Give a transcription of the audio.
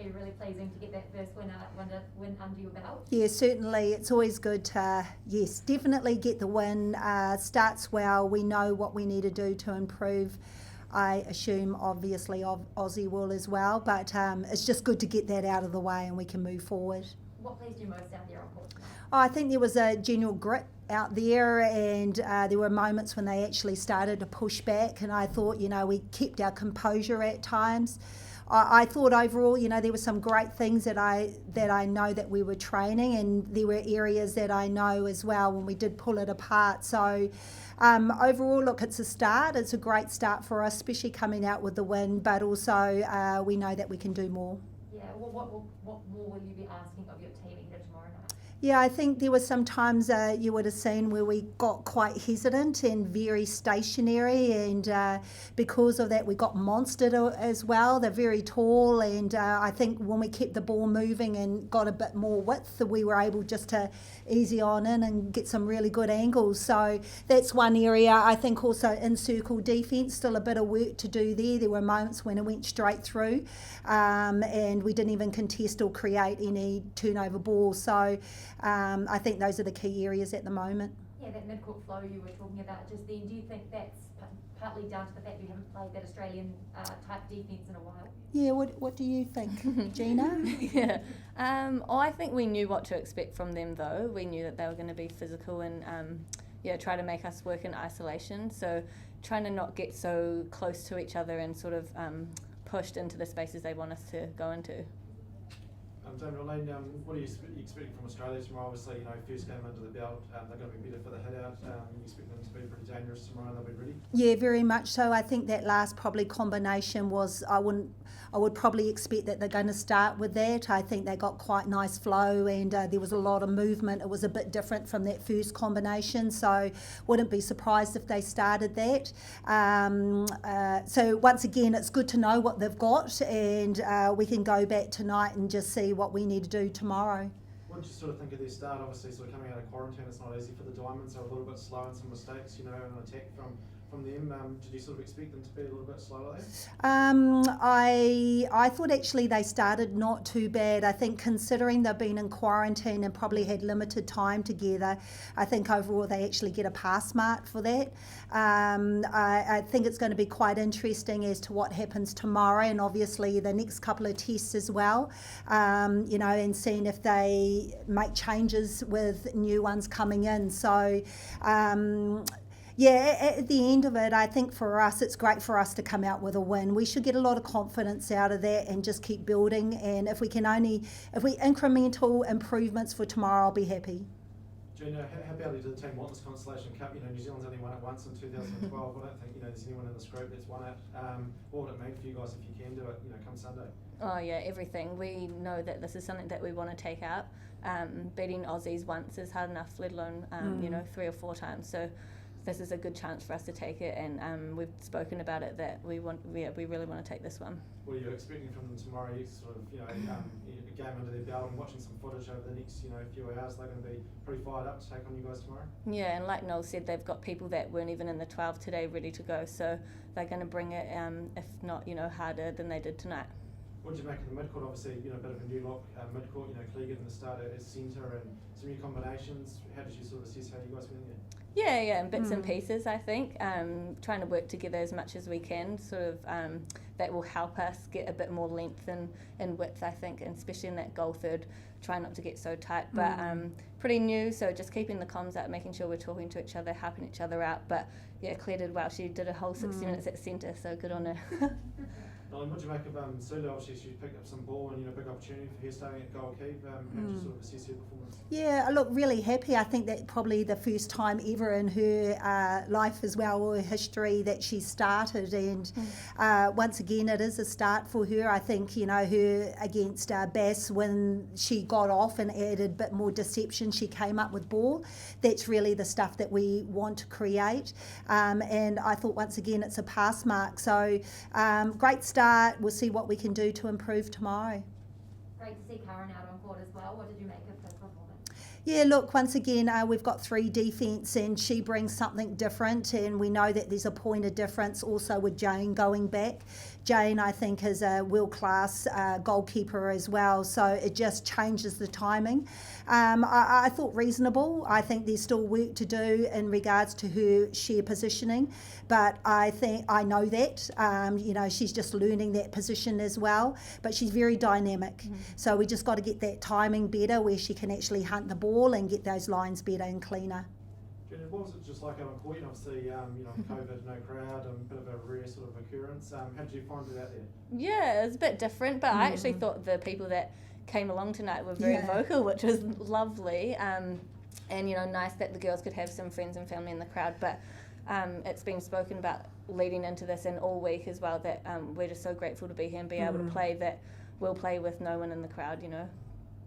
be really pleasing to get that first win under your belt. Yeah, certainly. It's always good to, yes, definitely get the win. Starts well. We know what we need to do to improve. I assume, obviously, Aussie will as well, but it's just good to get that out of the way and we can move forward. What pleased you most out there on court tonight? I think there was a general grit out there, and there were moments when they actually started to push back, and I thought, we kept our composure at times. I thought overall, there were some great things that I know that we were training, and there were areas that I know as well when we did pull it apart. So overall, look, it's a start. It's a great start for us, especially coming out with the win, but also we know that we can do more. Yeah, what more will you be asking of your team here tomorrow night? Yeah, I think there were some times you would have seen where we got quite hesitant and very stationary, and because of that we got monstered as well. They're very tall, and I think when we kept the ball moving and got a bit more width, we were able just to easy on in and get some really good angles. So that's one area. I think also in circle defence, still a bit of work to do there. There were moments when it went straight through and we didn't even contest or create any turnover balls. So I think those are the key areas at the moment. Yeah, that mid-court flow you were talking about just then, do you think that's partly down to the fact you haven't played that Australian type defence in a while? Yeah, what do you think, Gina? Yeah, I think we knew what to expect from them though. We knew that they were going to be physical and try to make us work in isolation. So trying to not get so close to each other and sort of pushed into the spaces they want us to go into. Dame Noeline, what are you expecting from Australia tomorrow? Obviously, first game under the belt, they're going to be better for the hit out. You expect them to be pretty dangerous tomorrow and they'll be ready? Yeah, very much so. I think that last probably combination was, I would probably expect that they're going to start with that. I think they got quite nice flow and there was a lot of movement. It was a bit different from that first combination, so wouldn't be surprised if they started that. So once again, it's good to know what they've got, and we can go back tonight and just see what we need to do tomorrow. What did you sort of think of their start? Obviously, sort of coming out of quarantine, it's not easy for the Diamonds. They're a little bit slow and some mistakes, an attack from them. Did you sort of expect them to be a little bit slow like that? I thought actually they started not too bad. I think considering they've been in quarantine and probably had limited time together, I think overall they actually get a pass mark for that. I think it's going to be quite interesting as to what happens tomorrow, and obviously the next couple of tests as well, and seeing if they make changes with new ones coming in. So at the end of it, I think for us, it's great for us to come out with a win. We should get a lot of confidence out of that and just keep building. And if we incremental improvements for tomorrow, I'll be happy. Gina, how badly did the team want this Constellation Cup? New Zealand's only won it once in 2012. I don't think there's anyone in this group that's won it. What would it mean for you guys if you can do it? Come Sunday. Oh yeah, everything. We know that this is something that we want to take out. Beating Aussies once is hard enough, let alone 3 or 4 times. So this is a good chance for us to take it, and we've spoken about it that we really want to take this one. What are you expecting from them tomorrow? You sort of a game under their belt and watching some footage over the next few hours. They're going to be pretty fired up to take on you guys tomorrow. Yeah, and like Noel said, they've got people that weren't even in the 12 today ready to go, so they're going to bring it, if not harder than they did tonight. What did you make of the midcourt? Obviously, a bit of a new look midcourt. Clear in the start as centre and some new combinations. How did you sort of assess how you guys went in there? Yeah, in bits and pieces, I think. Trying to work together as much as we can, that will help us get a bit more length and width, I think, and especially in that goal third, try not to get so tight. But pretty new, so just keeping the comms up, making sure we're talking to each other, helping each other out. But yeah, Claire did well. She did a whole 60 minutes at centre, so good on her. Noeline, what did you make of Sulu? Obviously, she picked up some ball and big opportunity for her starting at goal keep. How did you sort of assess her performance? Yeah, I look really happy. I think that probably the first time ever in her life as well, or history, that she started. And once again, it is a start for her. I think, her against Bass, when she got off and added a bit more deception, she came up with ball. That's really the stuff that we want to create. And I thought, once again, it's a pass mark. So great start. We'll see what we can do to improve tomorrow. Great to see Karen out on court as well. What did you make of her performance? Yeah, look, once again, we've got 3 defence, and she brings something different, and we know that there's a point of difference also with Jane going back. Jane, I think, is a world-class goalkeeper as well, so it just changes the timing. I thought reasonable. I think there's still work to do in regards to her sheer positioning, but I think I know that. She's just learning that position as well, but she's very dynamic. So we just got to get that timing better where she can actually hunt the ball and get those lines better and cleaner. Gina, what was it just like over Queen? Obviously, COVID, no crowd, a bit of a rare sort of occurrence. How did you find it out there? Yeah, it was a bit different, but I actually thought the people that came along tonight were very vocal, which was lovely. And nice that the girls could have some friends and family in the crowd. But it's been spoken about leading into this and all week as well that we're just so grateful to be here and be able to play that we'll play with no one in the crowd,